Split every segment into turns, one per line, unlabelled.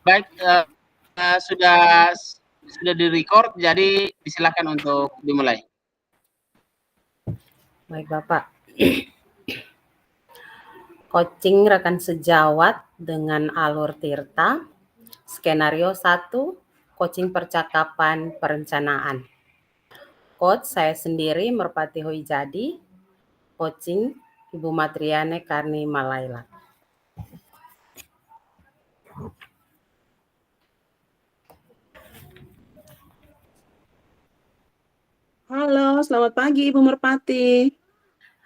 Baik, sudah di-record, jadi disilahkan untuk dimulai.
Baik, Bapak. Coaching rekan sejawat dengan Alur Tirta. Skenario 1, coaching percakapan perencanaan. Coach saya sendiri Merpati Hoijadi, coaching Ibu Matriane Karni Malaila.
Halo, selamat pagi Ibu Merpati.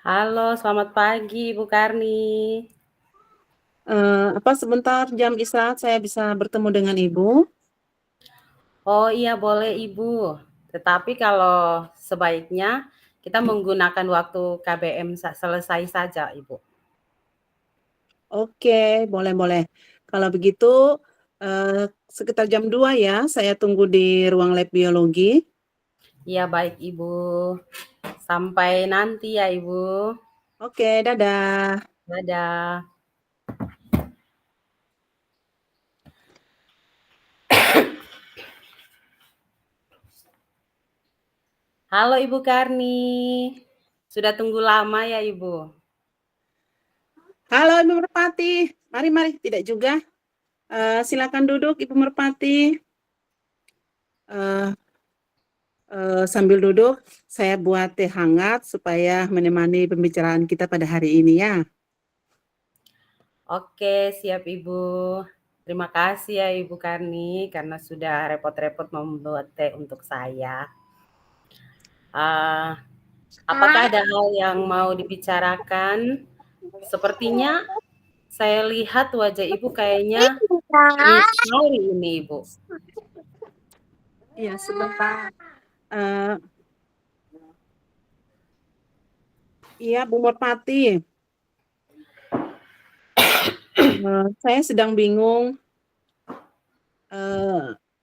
Halo, selamat pagi Ibu Karni.
Apa sebentar jam istirahat saya bisa bertemu dengan Ibu?
Oh iya boleh Ibu, tetapi kalau sebaiknya kita menggunakan waktu KBM selesai saja Ibu.
Oke, boleh. Kalau begitu sekitar jam 2 ya, saya tunggu di ruang lab biologi.
Iya baik Ibu, sampai nanti ya Ibu.
Oke, dadah.
Dadah. Halo Ibu Karni, sudah tunggu lama ya Ibu?
Halo Ibu Merpati, mari, tidak juga. Silakan duduk Ibu Merpati. Sambil duduk, saya buat teh hangat supaya menemani pembicaraan kita pada hari ini ya.
Oke, siap Ibu. Terima kasih ya Ibu Karni karena sudah repot-repot membuat teh untuk saya. Apakah ada hal yang mau dibicarakan? Sepertinya saya lihat wajah Ibu kayaknya ingin sekali ini Ibu.
Iya, sebentar. Iya, Bu Merpati. Saya sedang bingung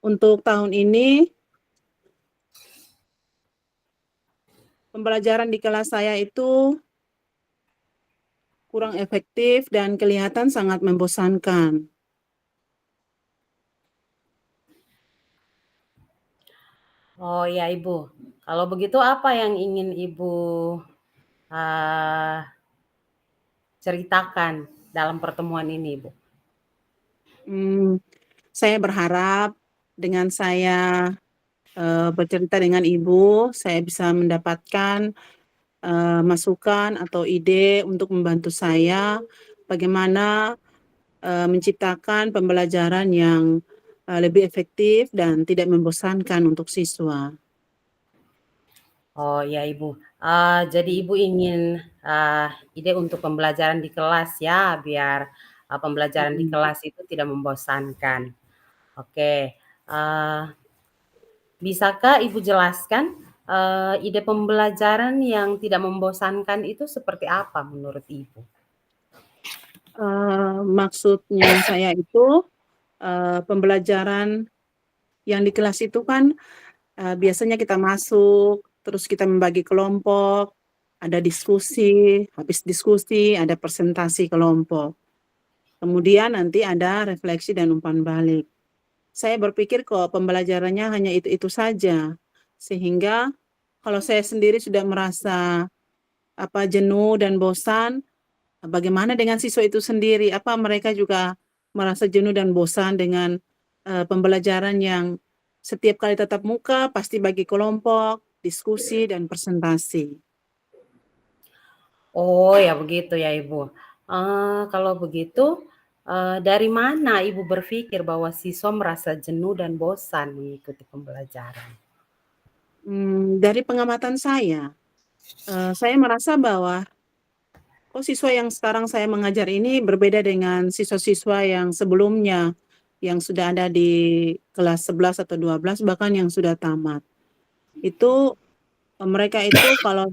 untuk tahun ini pembelajaran di kelas saya itu kurang efektif dan kelihatan sangat membosankan.
Oh ya Ibu, kalau begitu apa yang ingin Ibu ceritakan dalam pertemuan ini Ibu?
Saya berharap dengan saya bercerita dengan Ibu, saya bisa mendapatkan masukan atau ide untuk membantu saya bagaimana menciptakan pembelajaran yang lebih efektif dan tidak membosankan untuk siswa.
Oh ya Ibu, jadi Ibu ingin ide untuk pembelajaran di kelas ya, biar pembelajaran di kelas itu tidak membosankan. Oke, bisakah Ibu jelaskan ide pembelajaran yang tidak membosankan itu seperti apa menurut Ibu?
Maksudnya saya itu pembelajaran yang di kelas itu kan biasanya kita masuk, terus kita membagi kelompok, ada diskusi, habis diskusi ada presentasi kelompok. Kemudian nanti ada refleksi dan umpan balik. Saya berpikir kok pembelajarannya hanya itu-itu saja, sehingga kalau saya sendiri sudah merasa jenuh dan bosan, bagaimana dengan siswa itu sendiri? Apa mereka juga merasa jenuh dan bosan dengan pembelajaran yang setiap kali tatap muka pasti bagi kelompok, diskusi, dan presentasi?
Oh ya begitu ya Ibu. Kalau begitu, dari mana Ibu berpikir bahwa siswa merasa jenuh dan bosan mengikuti pembelajaran?
Dari pengamatan saya merasa bahwa siswa yang sekarang saya mengajar ini berbeda dengan siswa-siswa yang sebelumnya, yang sudah ada di kelas 11 atau 12, bahkan yang sudah tamat. Itu mereka itu kalau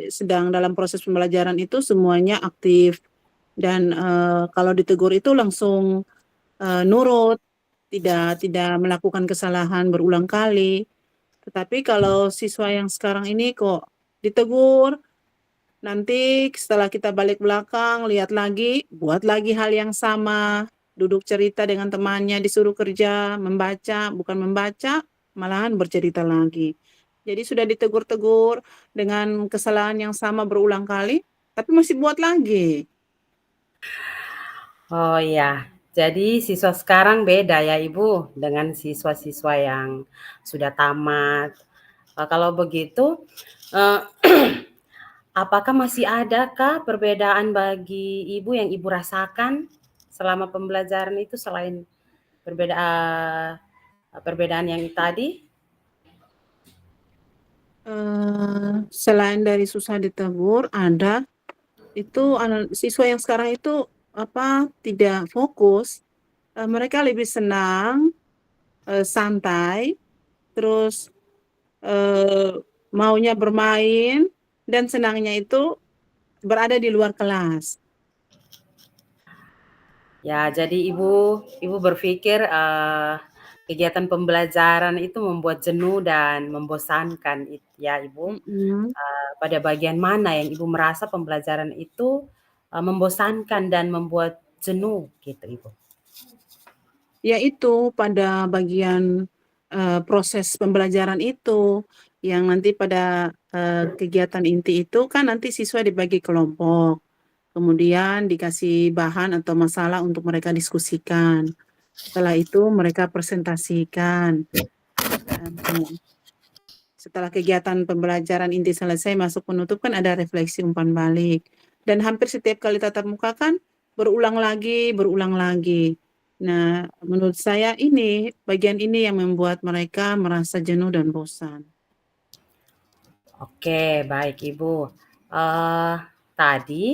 sedang dalam proses pembelajaran itu semuanya aktif dan kalau ditegur itu langsung nurut, tidak melakukan kesalahan berulang kali. Tetapi kalau siswa yang sekarang ini kok ditegur, nanti setelah kita balik belakang lihat lagi, buat lagi hal yang sama, duduk cerita dengan temannya, disuruh kerja, membaca, bukan membaca, malahan bercerita lagi. Jadi sudah ditegur-tegur dengan kesalahan yang sama berulang kali, tapi masih buat lagi.
Oh iya, jadi siswa sekarang beda ya Ibu dengan siswa-siswa yang sudah tamat. Kalau begitu, eee, apakah masih adakah perbedaan bagi Ibu yang Ibu rasakan selama pembelajaran itu selain perbedaan yang tadi?
Selain dari susah ditegur, ada itu siswa yang sekarang itu tidak fokus. Mereka lebih senang santai, terus maunya bermain dan senangnya itu berada di luar kelas.
Ya, jadi Ibu berpikir, kegiatan pembelajaran itu membuat jenuh dan membosankan ya Ibu?
Mm-mm.
Pada bagian mana yang Ibu merasa pembelajaran itu, membosankan dan membuat jenuh gitu Ibu?
Yaitu pada bagian proses pembelajaran itu, yang nanti pada kegiatan inti itu kan nanti siswa dibagi kelompok, kemudian dikasih bahan atau masalah untuk mereka diskusikan. Setelah itu mereka presentasikan. Setelah kegiatan pembelajaran inti selesai, masuk penutup kan ada refleksi umpan balik. Dan hampir setiap kali tatap muka kan berulang lagi, berulang lagi. Nah, menurut saya bagian ini yang membuat mereka merasa jenuh dan bosan.
Oke, baik Ibu. Tadi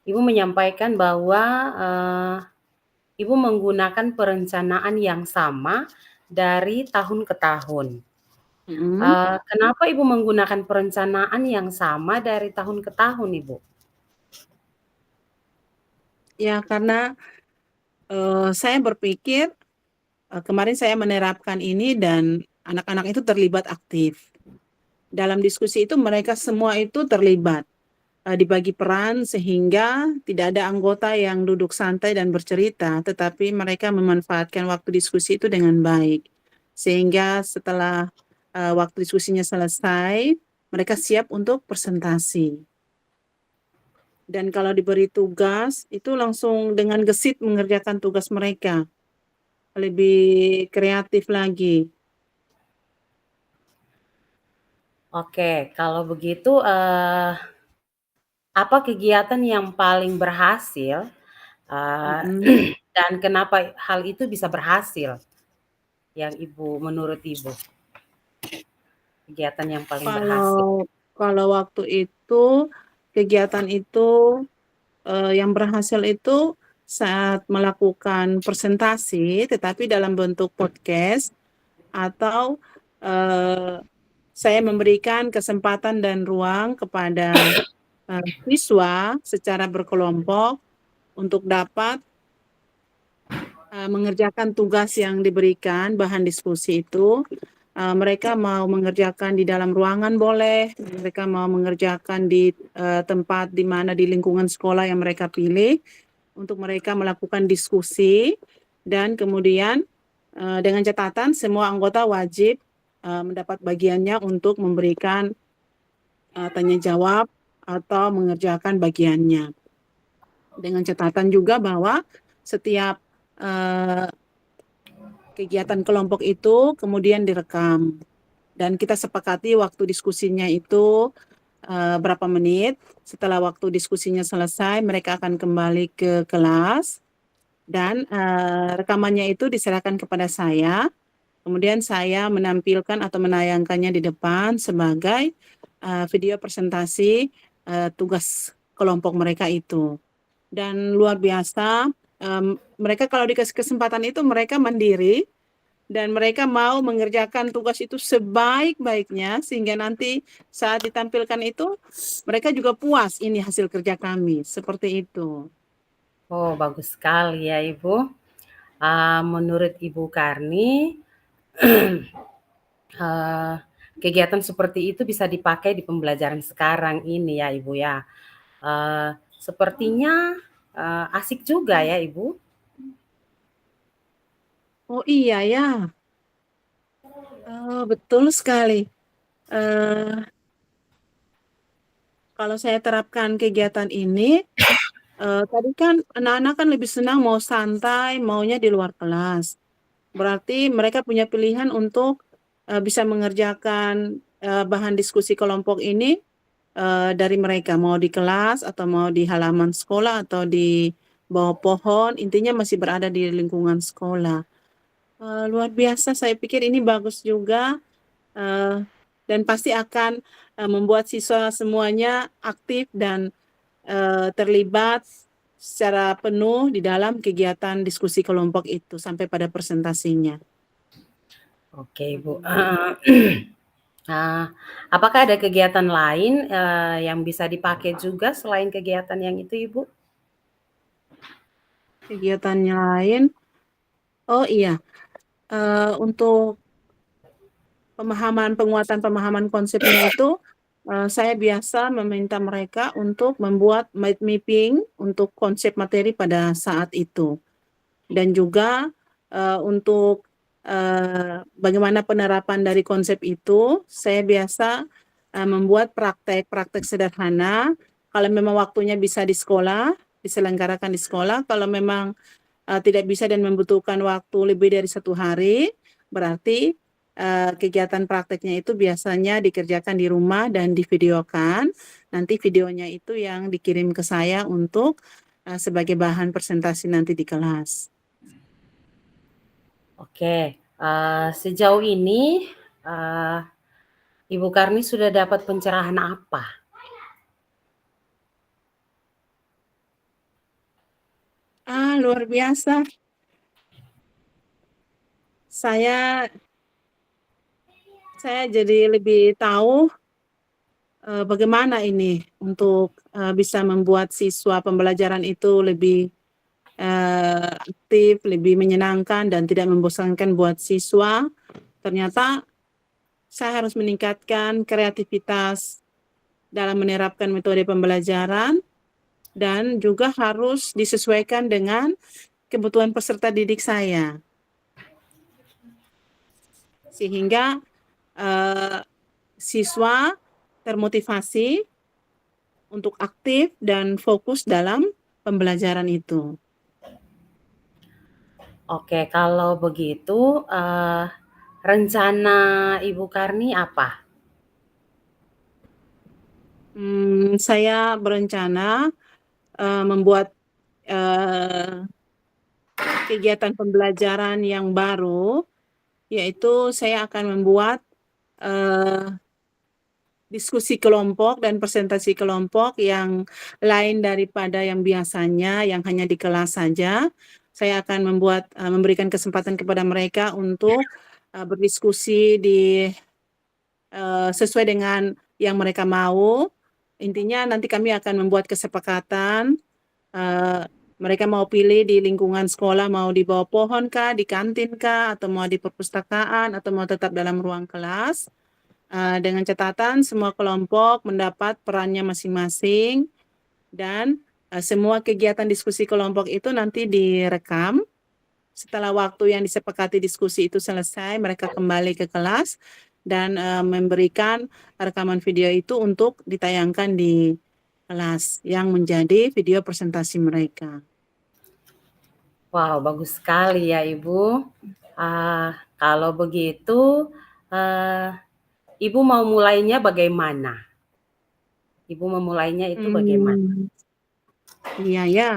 Ibu menyampaikan bahwa, Ibu menggunakan perencanaan yang sama dari tahun ke tahun.
Mm-mm.
Kenapa Ibu menggunakan perencanaan yang sama dari tahun ke tahun, Ibu?
Ya, karena saya berpikir kemarin saya menerapkan ini dan anak-anak itu terlibat aktif. Dalam diskusi itu mereka semua itu terlibat. Dibagi peran sehingga tidak ada anggota yang duduk santai dan bercerita, tetapi mereka memanfaatkan waktu diskusi itu dengan baik. Sehingga setelah waktu diskusinya selesai, mereka siap untuk presentasi. Dan kalau diberi tugas, itu langsung dengan gesit mengerjakan tugas mereka. Lebih kreatif lagi.
Oke, kalau begitu, apa kegiatan yang paling berhasil,
Mm-mm.
dan kenapa hal itu bisa berhasil menurut Ibu? Kegiatan yang paling berhasil.
Kalau waktu itu kegiatan itu yang berhasil itu saat melakukan presentasi, tetapi dalam bentuk podcast atau saya memberikan kesempatan dan ruang kepada siswa secara berkelompok untuk dapat mengerjakan tugas yang diberikan, bahan diskusi itu. Mereka mau mengerjakan di dalam ruangan boleh, mereka mau mengerjakan di tempat di mana di lingkungan sekolah yang mereka pilih untuk mereka melakukan diskusi, dan kemudian dengan catatan semua anggota wajib mendapat bagiannya untuk memberikan tanya jawab atau mengerjakan bagiannya. Dengan catatan juga bahwa setiap kegiatan kelompok itu kemudian direkam dan kita sepakati waktu diskusinya itu berapa menit. Setelah waktu diskusinya selesai, mereka akan kembali ke kelas dan rekamannya itu diserahkan kepada saya. Kemudian saya menampilkan atau menayangkannya di depan sebagai video presentasi tugas kelompok mereka itu. Dan luar biasa, mereka kalau dikasih kesempatan itu mereka mandiri dan mereka mau mengerjakan tugas itu sebaik-baiknya sehingga nanti saat ditampilkan itu mereka juga puas, ini hasil kerja kami, seperti itu.
Oh, bagus sekali ya, Ibu. Menurut Ibu Karni, kegiatan seperti itu bisa dipakai di pembelajaran sekarang ini ya, Ibu ya. Sepertinya asik juga ya, Ibu.
Oh iya ya, betul sekali. Kalau saya terapkan kegiatan ini, tadi kan anak-anak kan lebih senang mau santai, maunya di luar kelas. Berarti mereka punya pilihan untuk bisa mengerjakan bahan diskusi kelompok ini dari mereka, mau di kelas atau mau di halaman sekolah atau di bawah pohon, intinya masih berada di lingkungan sekolah. Luar biasa, saya pikir ini bagus juga eh, dan pasti akan membuat siswa semuanya aktif dan terlibat secara penuh di dalam kegiatan diskusi kelompok itu sampai pada presentasinya.
Oke, Ibu.
Mm-mm.
Nah, apakah ada kegiatan lain, yang bisa dipakai juga selain kegiatan yang itu, Ibu?
Kegiatannya lain, oh iya, untuk penguatan pemahaman konsepnya itu, saya biasa meminta mereka untuk membuat mind mapping untuk konsep materi pada saat itu. Dan juga untuk bagaimana penerapan dari konsep itu, saya biasa membuat praktek-praktek sederhana. Kalau memang waktunya bisa di sekolah, diselenggarakan di sekolah. Kalau memang tidak bisa dan membutuhkan waktu lebih dari 1 hari, berarti kegiatan prakteknya itu biasanya dikerjakan di rumah dan divideokan. Nanti videonya itu yang dikirim ke saya untuk sebagai bahan presentasi nanti di kelas.
Oke, sejauh ini, eee, Ibu Karni sudah dapat pencerahan apa?
Luar biasa. Saya jadi lebih tahu bagaimana ini untuk bisa membuat siswa pembelajaran itu lebih aktif, lebih menyenangkan dan tidak membosankan buat siswa. Ternyata saya harus meningkatkan kreativitas dalam menerapkan metode pembelajaran dan juga harus disesuaikan dengan kebutuhan peserta didik saya. Sehingga siswa termotivasi untuk aktif dan fokus dalam pembelajaran itu.
Oke, kalau begitu, rencana Ibu Karni apa?
Saya berencana membuat kegiatan pembelajaran yang baru, yaitu saya akan membuat diskusi kelompok dan presentasi kelompok yang lain daripada yang biasanya, yang hanya di kelas saja. Saya akan memberikan kesempatan kepada mereka untuk berdiskusi sesuai dengan yang mereka mau. Intinya nanti kami akan membuat kesepakatan. Mereka mau pilih di lingkungan sekolah, mau di bawah pohon kah, di kantin kah, atau mau di perpustakaan, atau mau tetap dalam ruang kelas. Dengan catatan semua kelompok mendapat perannya masing-masing dan semua kegiatan diskusi kelompok itu nanti direkam. Setelah waktu yang disepakati diskusi itu selesai, mereka kembali ke kelas dan memberikan rekaman video itu untuk ditayangkan di kelas yang menjadi video presentasi mereka.
Wow, bagus sekali ya, Ibu. Kalau begitu, Ibu mau mulainya bagaimana? Ibu memulainya itu bagaimana?
Iya ya,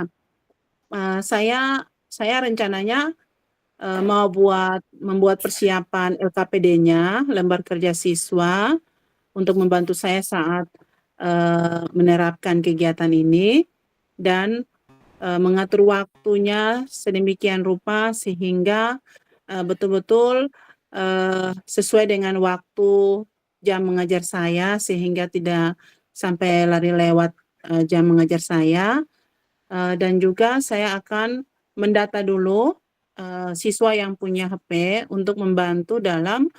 saya rencananya mau membuat persiapan LKPD-nya, lembar kerja siswa, untuk membantu saya saat menerapkan kegiatan ini dan mengatur waktunya sedemikian rupa sehingga betul-betul sesuai dengan waktu jam mengajar saya sehingga tidak sampai lari lewat jam mengajar saya. Dan juga saya akan mendata dulu siswa yang punya HP untuk membantu dalam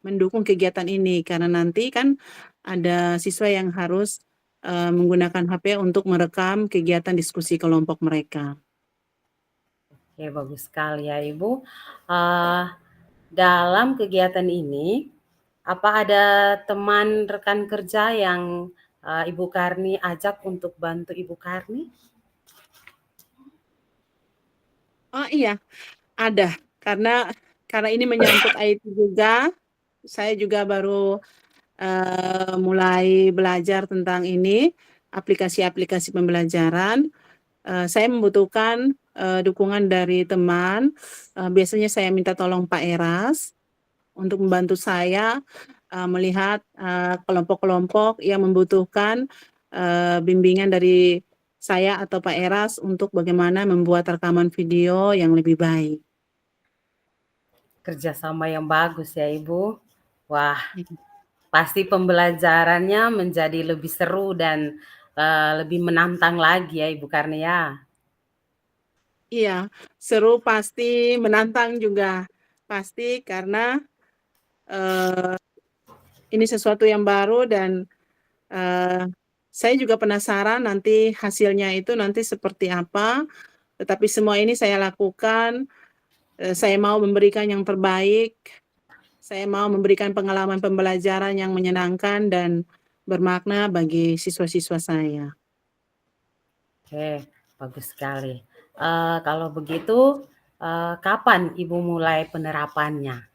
mendukung kegiatan ini karena nanti kan ada siswa yang harus menggunakan HP untuk merekam kegiatan diskusi kelompok mereka.
Oke, bagus sekali ya Ibu. Dalam kegiatan ini, apa ada teman rekan kerja yang Ibu Karni ajak untuk bantu Ibu Karni?
Oh iya, ada. Karena ini menyangkut IT juga, saya juga baru mulai belajar tentang ini, aplikasi-aplikasi pembelajaran. Saya membutuhkan dukungan dari teman. Biasanya saya minta tolong Pak Eras untuk membantu saya melihat kelompok-kelompok yang membutuhkan bimbingan dari saya atau Pak Eras untuk bagaimana membuat rekaman video yang lebih baik.
Kerjasama yang bagus ya Ibu. Wah, pasti pembelajarannya menjadi lebih seru dan lebih menantang lagi ya Ibu Karni ya.
Iya, seru pasti, menantang juga pasti karena ini sesuatu yang baru dan saya juga penasaran nanti hasilnya itu nanti seperti apa. Tetapi semua ini saya lakukan, saya mau memberikan yang terbaik, saya mau memberikan pengalaman pembelajaran yang menyenangkan dan bermakna bagi siswa-siswa saya.
Oke, bagus sekali. Kalau begitu, kapan Ibu mulai penerapannya?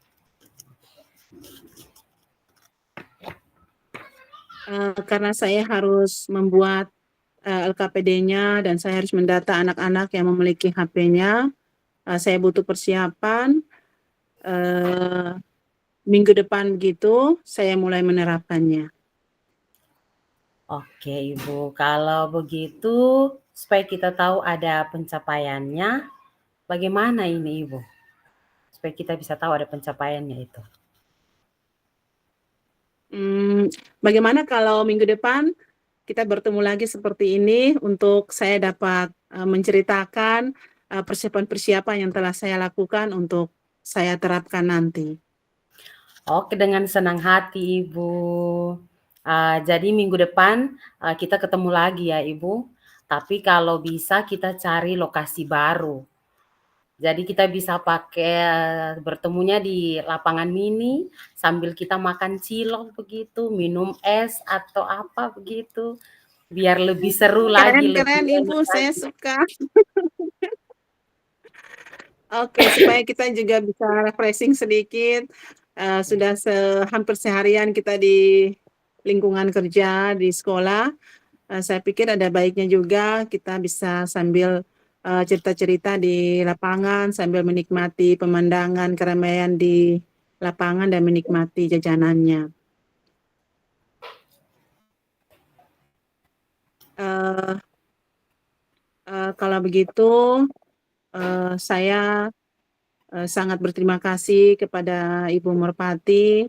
Karena saya harus membuat LKPD-nya dan saya harus mendata anak-anak yang memiliki HP-nya. Saya butuh persiapan. Minggu depan begitu saya mulai menerapkannya.
Oke Ibu, kalau begitu supaya kita tahu ada pencapaiannya, bagaimana ini Ibu? Supaya kita bisa tahu ada pencapaiannya itu.
Bagaimana kalau minggu depan kita bertemu lagi seperti ini untuk saya dapat menceritakan persiapan-persiapan yang telah saya lakukan untuk saya terapkan nanti.
Oke, dengan senang hati Ibu. Jadi minggu depan kita ketemu lagi ya Ibu. Tapi kalau bisa kita cari lokasi baru. Jadi kita bisa pakai bertemunya di lapangan mini sambil kita makan cilok begitu, minum es atau apa begitu. Biar lebih seru lagi, lebih
Keren-keren
enak
Ibu, saya
lagi.
suka. Oke, supaya kita juga bisa refreshing sedikit. Sudah hampir seharian kita di lingkungan kerja, di sekolah. Saya pikir ada baiknya juga kita bisa sambil cerita-cerita di lapangan, sambil menikmati pemandangan keramaian di lapangan dan menikmati jajanannya. Kalau begitu, saya sangat berterima kasih kepada Ibu Merpati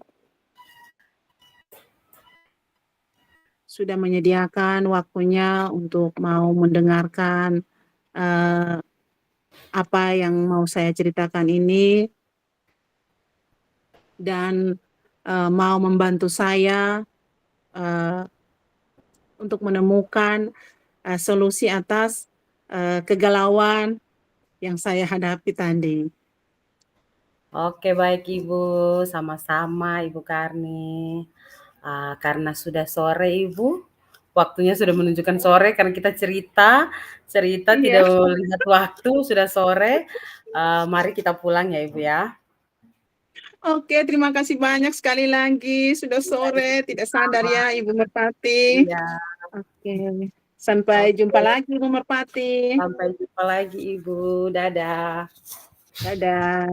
sudah menyediakan waktunya untuk mau mendengarkan apa yang mau saya ceritakan ini dan mau membantu saya untuk menemukan solusi atas kegalauan yang saya hadapi tadi.
Oke, baik Ibu, sama-sama Ibu Karni. Karena sudah sore Ibu, waktunya sudah menunjukkan sore karena kita cerita
Iya.
tidak melihat waktu, sudah sore. Mari kita pulang ya Ibu ya.
Oke, terima kasih banyak sekali lagi. Sudah sore, tidak sadar ya Ibu Merpati.
Iya.
Oke, sampai jumpa
Oke,
lagi Ibu Merpati.
sampai jumpa lagi Ibu. Dadah.
Dadah.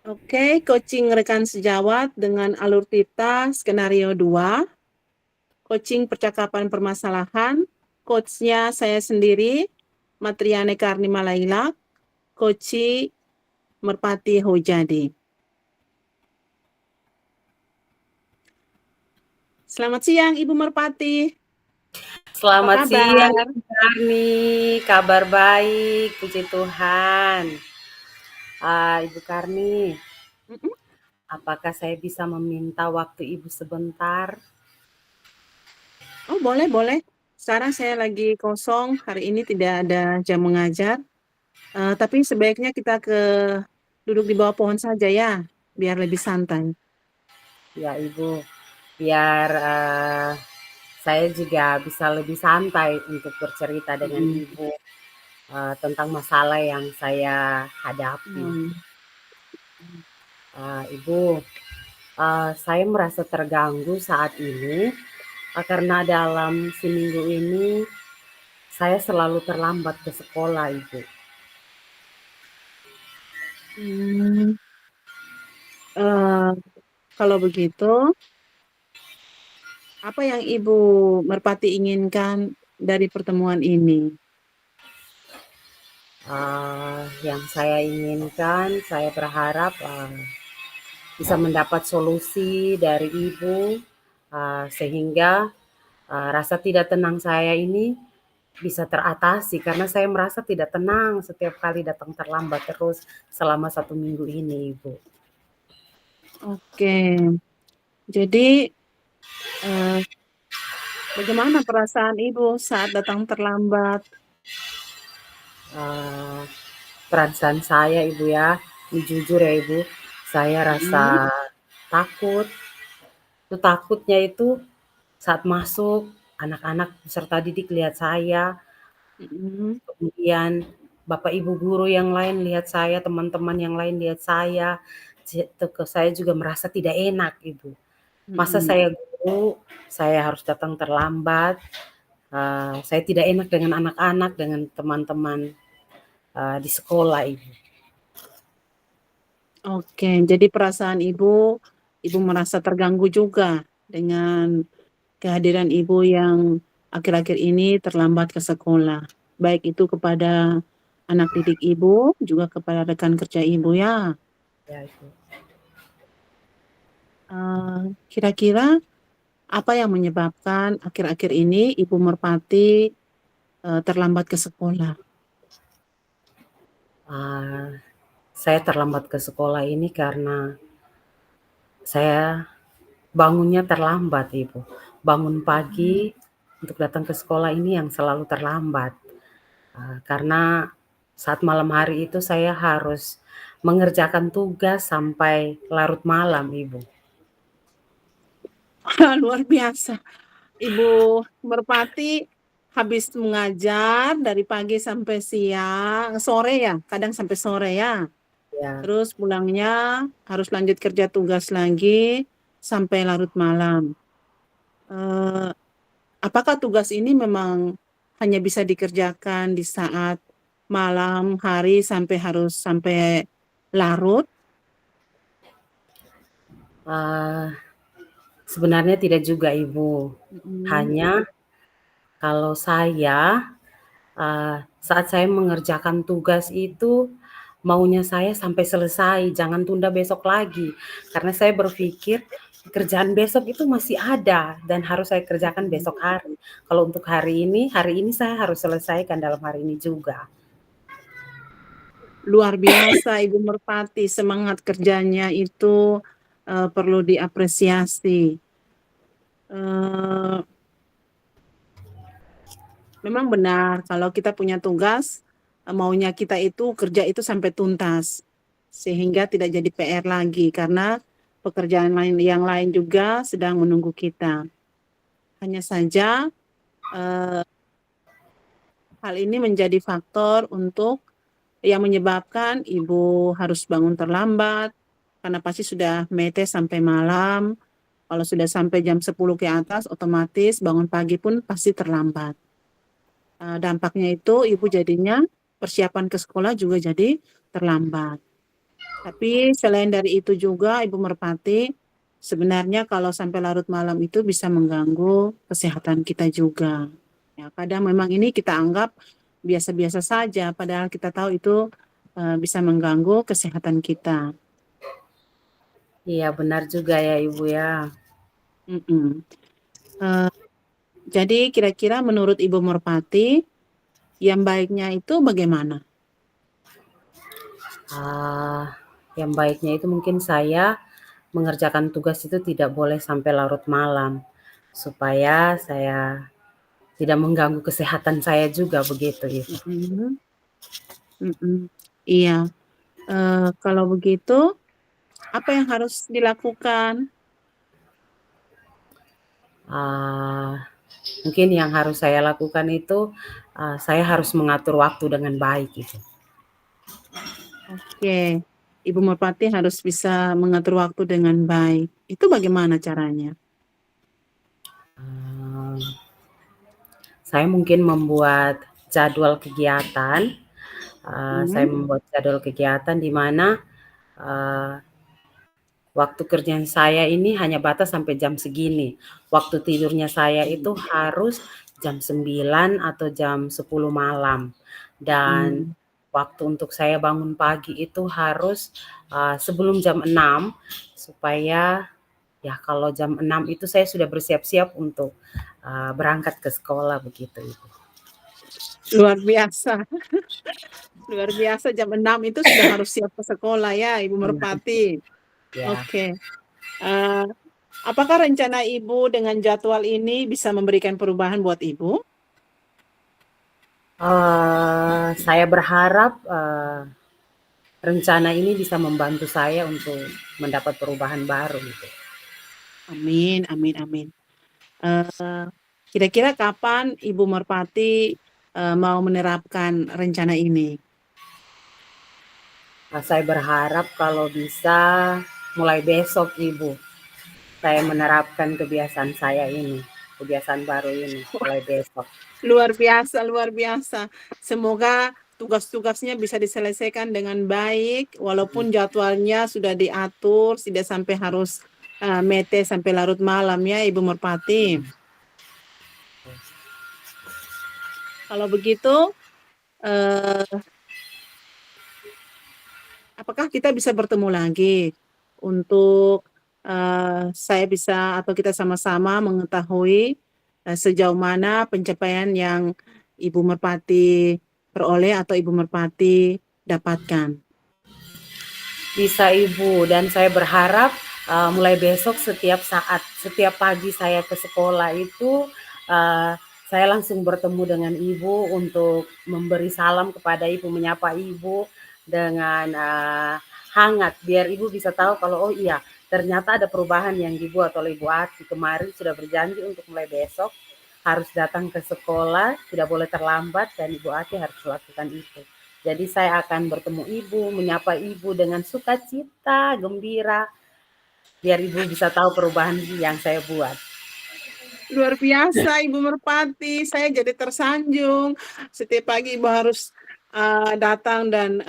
Oke, coaching rekan sejawat dengan Alur Tirta skenario 2. Coaching percakapan permasalahan. Coachnya saya sendiri, Matriane Karni Malailak, Coach Merpati Hojadi. Selamat siang Ibu Merpati.
Selamat
Apa
siang
kabar?
Ibu Karni, kabar baik, puji Tuhan. Ibu Karni, apakah saya bisa meminta waktu Ibu sebentar?
Oh, boleh, boleh. Sekarang saya lagi kosong, hari ini tidak ada jam mengajar. Tapi sebaiknya kita duduk di bawah pohon saja ya, biar lebih santai.
Ya Ibu, biar saya juga bisa lebih santai untuk bercerita dengan
Mm-mm.
Ibu tentang masalah yang saya hadapi.
Hmm.
Ibu, saya merasa terganggu saat ini karena dalam seminggu ini saya selalu terlambat ke sekolah, Ibu.
Hmm. Eh, Kalau begitu, apa yang Ibu Merpati inginkan dari pertemuan ini?
Yang saya inginkan, saya berharap bisa mendapat solusi dari Ibu sehingga rasa tidak tenang saya ini bisa teratasi karena saya merasa tidak tenang setiap kali datang terlambat terus selama 1 minggu ini, Ibu.
Oke, jadi eh, bagaimana perasaan Ibu saat datang terlambat?
Uh, Perasaan saya, Ibu ya, ini jujur ya Ibu, saya
Mm-mm.
rasa takut. Itu takutnya itu saat masuk anak-anak beserta didik lihat saya,
Mm-mm.
kemudian bapak ibu guru yang lain lihat saya, teman-teman yang lain lihat saya juga merasa tidak enak Ibu. Masa
Mm-mm.
saya guru, saya harus datang terlambat, saya tidak enak dengan anak-anak, dengan teman-teman di sekolah Ibu.
Oke, jadi perasaan Ibu merasa terganggu juga dengan kehadiran Ibu yang akhir-akhir ini terlambat ke sekolah. Baik itu kepada anak didik Ibu, juga kepada rekan kerja Ibu ya.
Ya, Ibu.
Kira-kira apa yang menyebabkan akhir-akhir ini Ibu Merpati terlambat ke sekolah?
Uh, saya terlambat ke sekolah ini karena saya bangunnya terlambat, Ibu. Bangun pagi untuk datang ke sekolah ini yang selalu terlambat. Karena saat malam hari itu saya harus mengerjakan tugas sampai larut malam, Ibu.
Luar biasa. Ibu Merpati habis mengajar dari pagi sampai siang, sore ya, kadang sampai sore ya.
Ya,
Terus pulangnya harus lanjut kerja tugas lagi sampai larut malam. Eh, apakah tugas ini memang hanya bisa dikerjakan di saat malam hari harus sampai larut?
uh, sebenarnya tidak juga, Ibu.
Mm.
Hanya kalau saya saat saya mengerjakan tugas itu maunya saya sampai selesai, jangan tunda besok lagi. Karena saya berpikir kerjaan besok itu masih ada dan harus saya kerjakan besok hari. Kalau untuk hari ini saya harus selesaikan dalam hari ini juga.
Luar biasa Ibu Merpati, semangat kerjanya itu perlu diapresiasi. Eh, Memang benar kalau kita punya tugas, maunya kita itu kerja itu sampai tuntas, sehingga tidak jadi PR lagi karena pekerjaan lain yang lain juga sedang menunggu kita. Hanya saja eh, hal ini menjadi faktor untuk yang menyebabkan ibu harus bangun terlambat karena pasti sudah mete sampai malam. Kalau sudah sampai jam 10 ke atas, otomatis bangun pagi pun pasti terlambat. Dampaknya itu ibu jadinya persiapan ke sekolah juga jadi terlambat. Tapi selain dari itu juga Ibu Merpati, sebenarnya kalau sampai larut malam itu bisa mengganggu kesehatan kita juga. Ya, kadang memang ini kita anggap biasa-biasa saja, padahal kita tahu itu bisa mengganggu kesehatan kita.
Iya benar juga ya Ibu ya.
Mm-mm. Eh, jadi kira-kira menurut Ibu Merpati, yang baiknya itu bagaimana?
Ah, yang baiknya itu mungkin saya mengerjakan tugas itu tidak boleh sampai larut malam, supaya saya tidak mengganggu kesehatan saya juga, begitu Ibu.
Mhm. Mhm. Iya, kalau begitu apa yang harus dilakukan?
Mungkin yang harus saya lakukan itu, saya harus mengatur waktu dengan baik itu.
Oke, Ibu Merpati harus bisa mengatur waktu dengan baik. Itu bagaimana caranya?
Eee, saya mungkin membuat jadwal kegiatan, saya
Mhm.
membuat jadwal kegiatan di mana, eee, waktu kerja saya ini hanya batas sampai jam segini. Waktu tidurnya saya itu harus jam 9 atau jam 10 malam. Dan
Mhm.
waktu untuk saya bangun pagi itu harus, sebelum jam 6 supaya ya kalau jam 6 itu saya sudah bersiap-siap untuk, berangkat ke sekolah begitu, Ibu.
Luar biasa. Luar biasa jam 6 itu sudah harus siap ke sekolah ya, Ibu
Iya, Ibu.
Merpati.
Ya.
Oke. Eee, apakah rencana Ibu dengan jadwal ini bisa memberikan perubahan buat Ibu?
Saya berharap, rencana ini bisa membantu saya untuk mendapat perubahan baru gitu.
Amin amin amin. Eee, kira-kira kapan Ibu Merpati, mau menerapkan rencana ini?
Saya berharap kalau bisa mulai besok Ibu, saya menerapkan kebiasaan saya ini, kebiasaan baru ini mulai besok.
Luar biasa luar biasa. Semoga tugas-tugasnya bisa diselesaikan dengan baik, walaupun jadwalnya sudah diatur, tidak sampai harus, mete sampai larut malam ya, Ibu Merpati. Kalau begitu, eee, apakah kita bisa bertemu lagi untuk, saya bisa atau kita sama-sama mengetahui, sejauh mana pencapaian yang Ibu Merpati peroleh atau Ibu Merpati dapatkan?
Bisa Ibu, dan saya berharap, mulai besok setiap saat, setiap pagi saya ke sekolah itu, saya langsung bertemu dengan Ibu untuk memberi salam kepada Ibu, menyapa Ibu dengan, hangat biar Ibu bisa tahu kalau, oh iya ternyata ada perubahan yang dibuat oleh Ibu Ati. Kemarin sudah berjanji untuk mulai besok harus datang ke sekolah, tidak boleh terlambat dan Ibu Ati harus lakukan itu. Jadi saya akan bertemu Ibu, menyapa Ibu dengan sukacita, gembira, biar Ibu bisa tahu perubahan yang saya buat.
Luar biasa Ibu Merpati, saya jadi tersanjung. Setiap pagi Ibu harus, datang dan,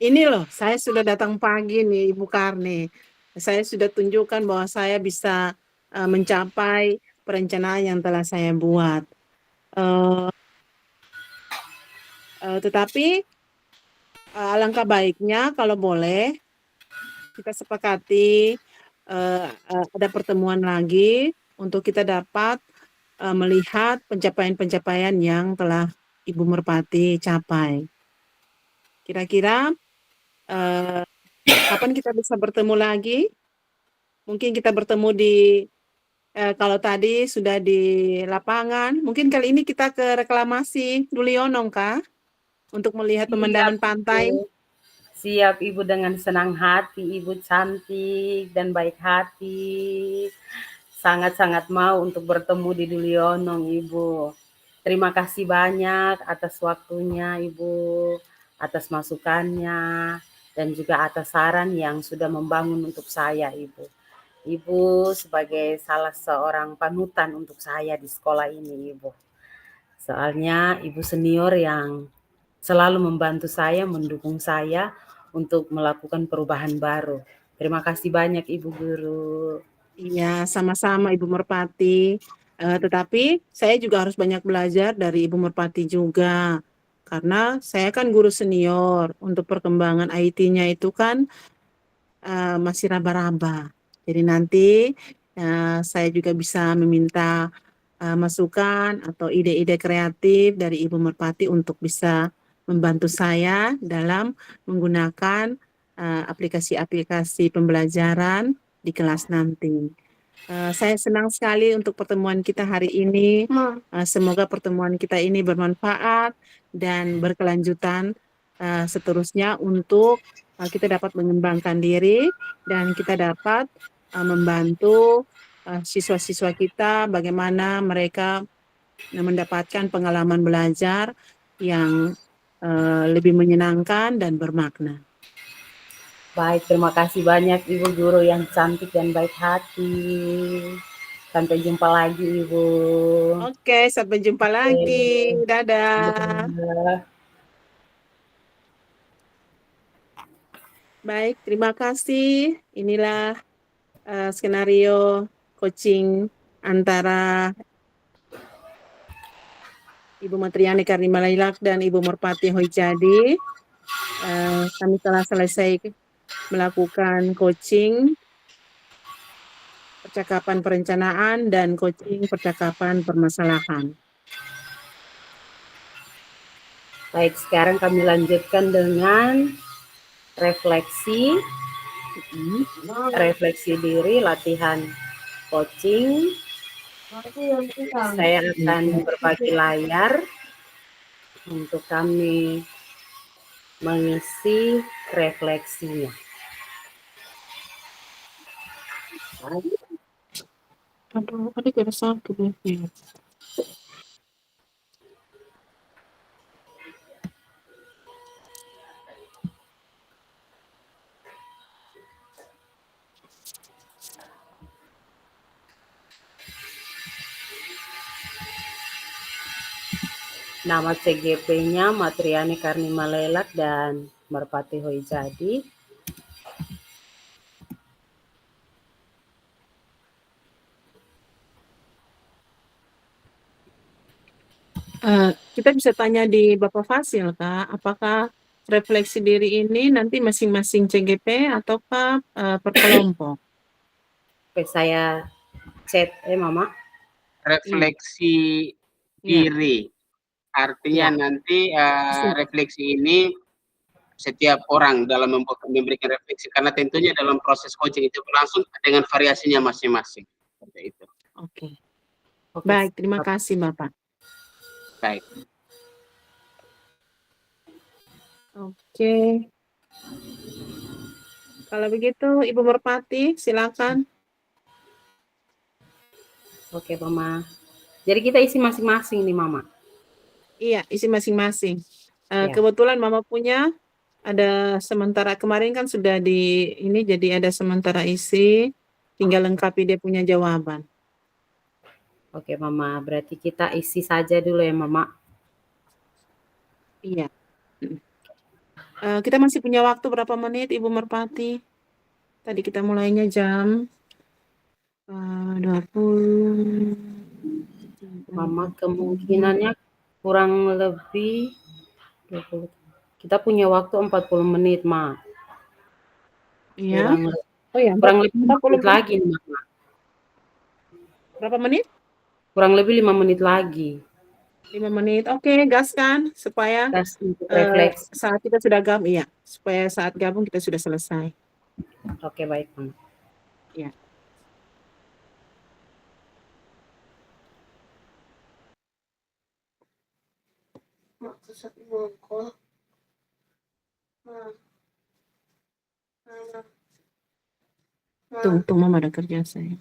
ini loh saya sudah datang pagi nih Ibu Karni. Saya sudah tunjukkan bahwa saya bisa, mencapai perencanaan yang telah saya buat. Eee tetapi, alangkah baiknya kalau boleh kita sepakati, ada pertemuan lagi untuk kita dapat, melihat pencapaian-pencapaian yang telah Ibu Merpati capai. Kira-kira, eee, kapan kita bisa bertemu lagi? Mungkin kita bertemu di kalau tadi sudah di lapangan, mungkin kali ini kita ke reklamasi Dulionong kah? Untuk melihat
Siap
pemandangan
Ibu,
pantai?
siap Ibu dengan senang hati, Ibu cantik dan baik hati. Sangat-sangat mau untuk bertemu di Dulionong Ibu. Terima kasih banyak atas waktunya Ibu, atas masukannya, dan juga atas saran yang sudah membangun untuk saya Ibu. Ibu sebagai salah seorang panutan untuk saya di sekolah ini Ibu. Soalnya Ibu senior yang selalu membantu saya, mendukung saya untuk melakukan perubahan baru. Terima kasih banyak Ibu Guru.
Iya, sama-sama Ibu Merpati. Tetapi saya juga harus banyak belajar dari Ibu Merpati juga. Karena saya kan guru senior, untuk perkembangan IT-nya itu kan, masih raba-raba. Jadi nanti, saya juga bisa meminta, masukan atau ide-ide kreatif dari Ibu Merpati untuk bisa membantu saya dalam menggunakan, aplikasi-aplikasi pembelajaran di kelas nanti. Saya senang sekali untuk pertemuan kita hari ini. Semoga pertemuan kita ini bermanfaat dan berkelanjutan seterusnya untuk kita dapat mengembangkan diri dan kita dapat membantu siswa-siswa kita bagaimana mereka mendapatkan pengalaman belajar yang lebih menyenangkan dan bermakna.
Baik, terima kasih banyak Ibu Guru yang cantik dan baik hati. Sampai jumpa lagi Ibu.
Oke, sampai jumpa lagi. Dadah.
Dadah.
Baik, terima kasih. Inilah skenario coaching antara Ibu Matriani Karnimalailak dan Ibu Merpati Hojadi. Kami telah selesai melakukan coaching percakapan perencanaan dan coaching percakapan permasalahan.
Baik, sekarang kami lanjutkan dengan refleksi diri, latihan coaching. Saya akan berbagi layar untuk kami mengisi refleksinya.
Aduh, adik ada sakit ya.
Nama CGP-nya Matriani Karnimalailak dan Merpati Hojadi.
Kita bisa tanya di Bapak Fasil, Kak, apakah refleksi diri ini nanti masing-masing CGP ataukah per kelompok?
Oke, saya chat Mama.
Refleksi
Iya.
diri. Artinya
Ya.
nanti refleksi ini setiap orang dalam memberikan refleksi, karena tentunya dalam proses coaching itu berlangsung dengan variasinya masing-masing. Seperti itu.
Oke.
Oke,
Baik, terima kasih Bapak.
Baik.
Oke. Kalau begitu Ibu Merpati, silakan.
Oke, Mama. Jadi kita isi masing-masing nih, Mama.
Iya, isi masing-masing.
Ya.
Kebetulan Mama punya ada sementara, kemarin kan sudah di ini, jadi ada sementara isi, tinggal lengkapi dia punya jawaban.
Oke, Mama. Berarti kita isi saja dulu ya, Mama.
Iya. Kita masih punya waktu berapa menit, Ibu Merpati? Tadi kita mulainya jam 20.
Mama, kemungkinannya kurang lebih 20. Kita punya waktu 40 menit, Ma.
Iya.
Kurang lebih 5 menit lagi, Mama.
Berapa menit?
Kurang lebih 5 menit lagi.
5 menit. Oke, gaskan supaya
refleksi.
saat kita sudah gabung, iya, supaya saat gabung kita sudah selesai.
Oke, baik, Mama.
Ya. Tunggu, Mama ada kerja saya.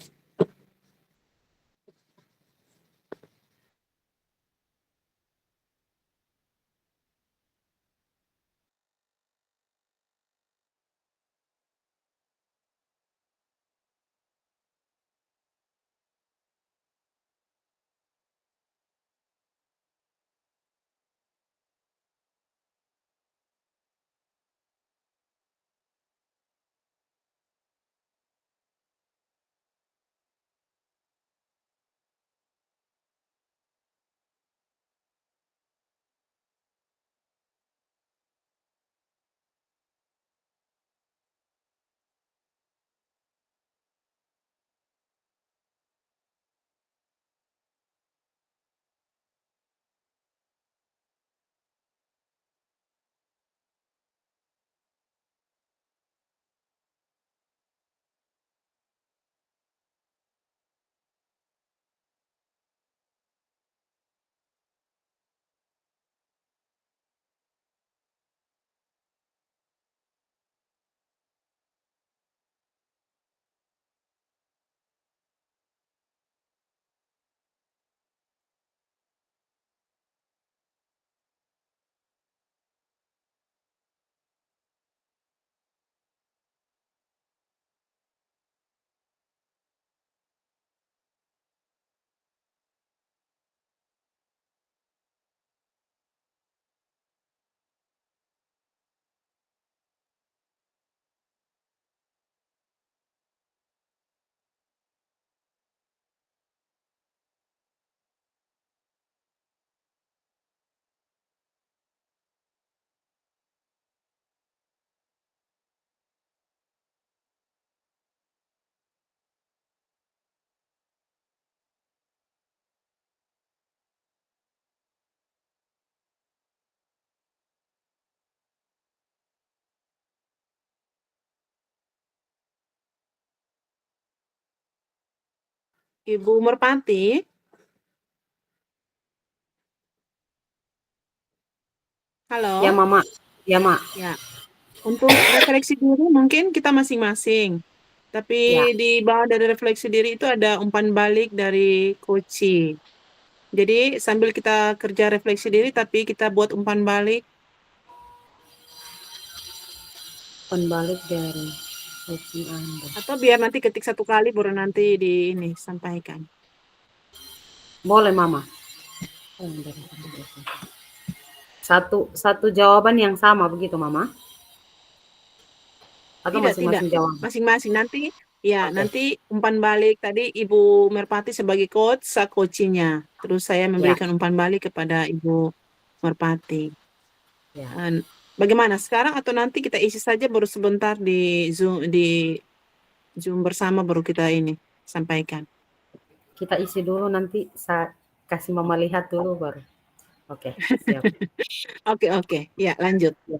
Ibu Merpati. Halo?
Ya, Mama. Ya, Mak.
Ya, untuk refleksi diri mungkin kita masing-masing.
Ya,
Tapi di bawah dari refleksi diri itu ada umpan balik dari Koci. Jadi sambil kita kerja refleksi diri, tapi kita buat umpan balik.
pembalik dari coaching Anda.
Atau biar nanti ketik satu kali baru nanti di ini sampaikan.
Boleh, Mama. Satu jawaban yang sama begitu, Mama? Atau
Tidak, tidak.
masing-masing jawaban?
Masing-masing. Nanti ya,
Oke.
nanti umpan balik tadi Ibu Merpati sebagai coach, saya coachingnya. Terus saya
Ya,
memberikan umpan balik kepada Ibu Merpati.
ya.
Bagaimana sekarang atau nanti kita isi saja baru sebentar di Zoom bersama baru kita ini sampaikan.
Kita isi dulu nanti saya kasih Mama lihat dulu baru. Oke, siap.
Oke, oke. Ya, lanjut.
Ya.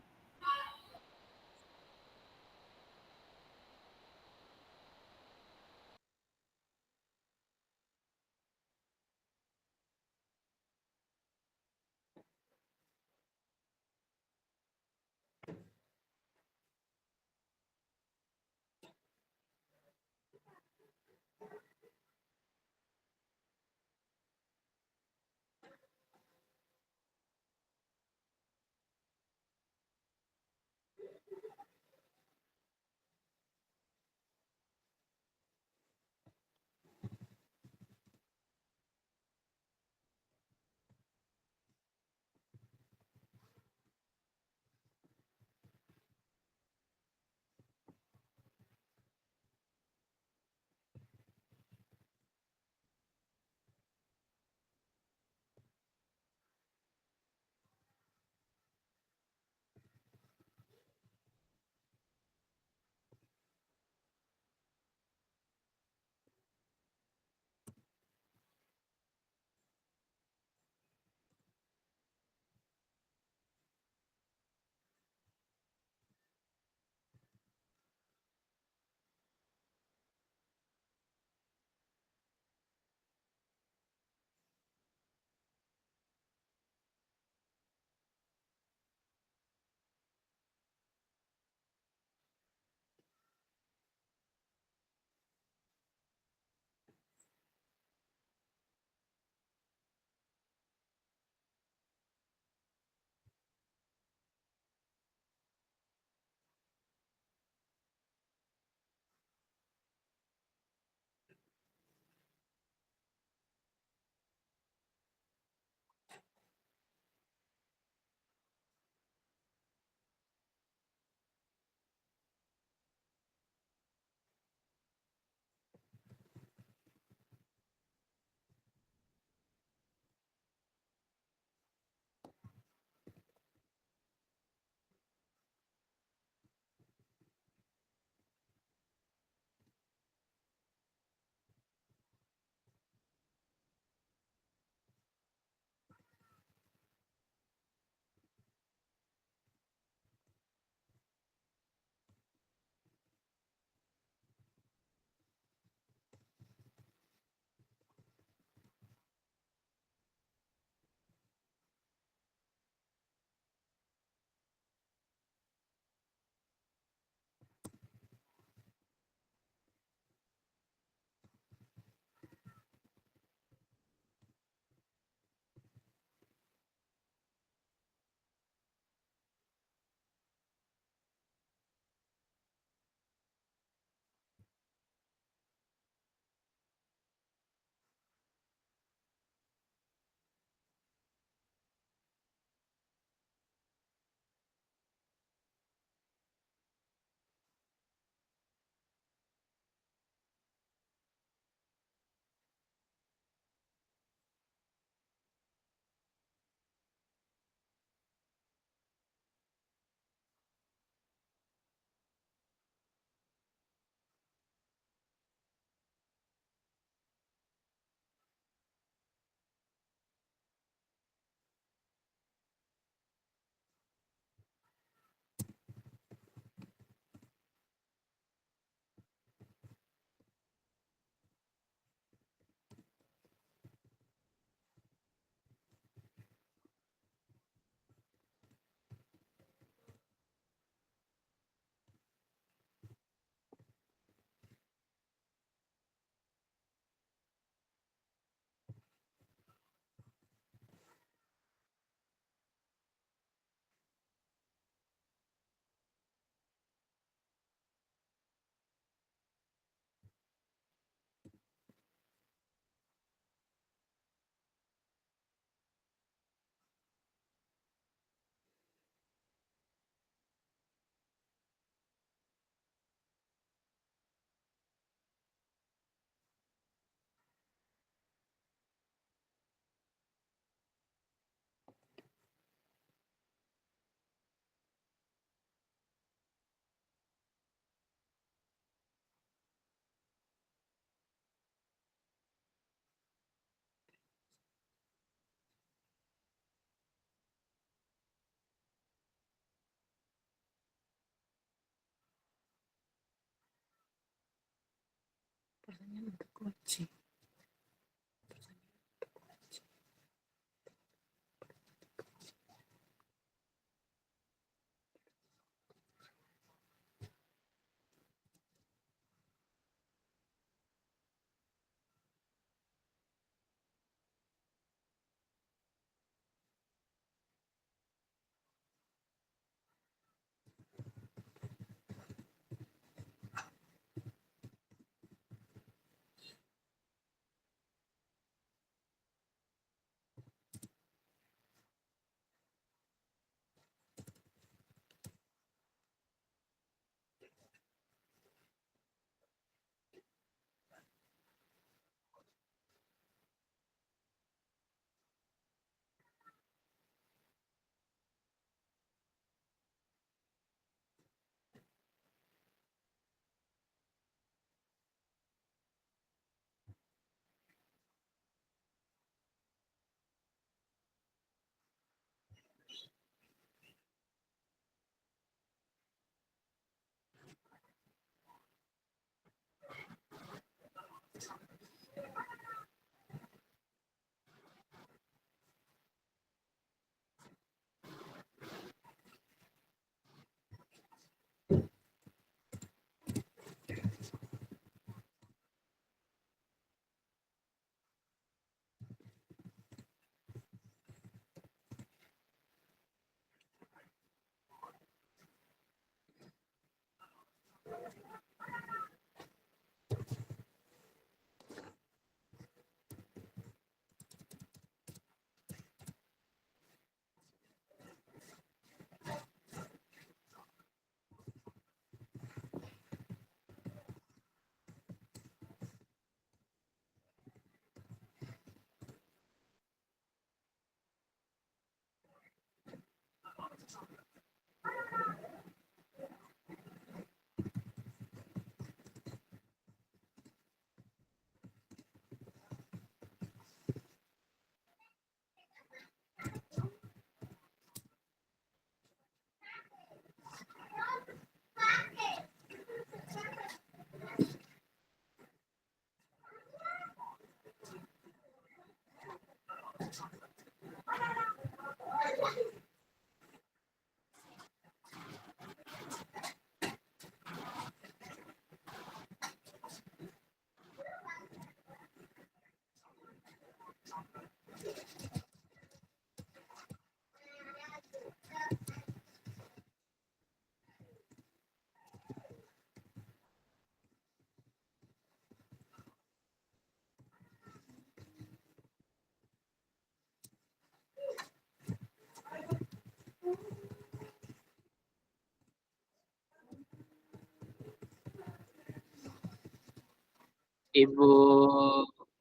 Ibu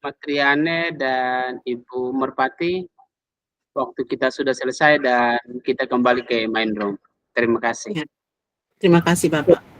Matriane dan Ibu Merpati, waktu kita sudah selesai dan kita kembali ke main room. Terima kasih.
Terima kasih, Bapak.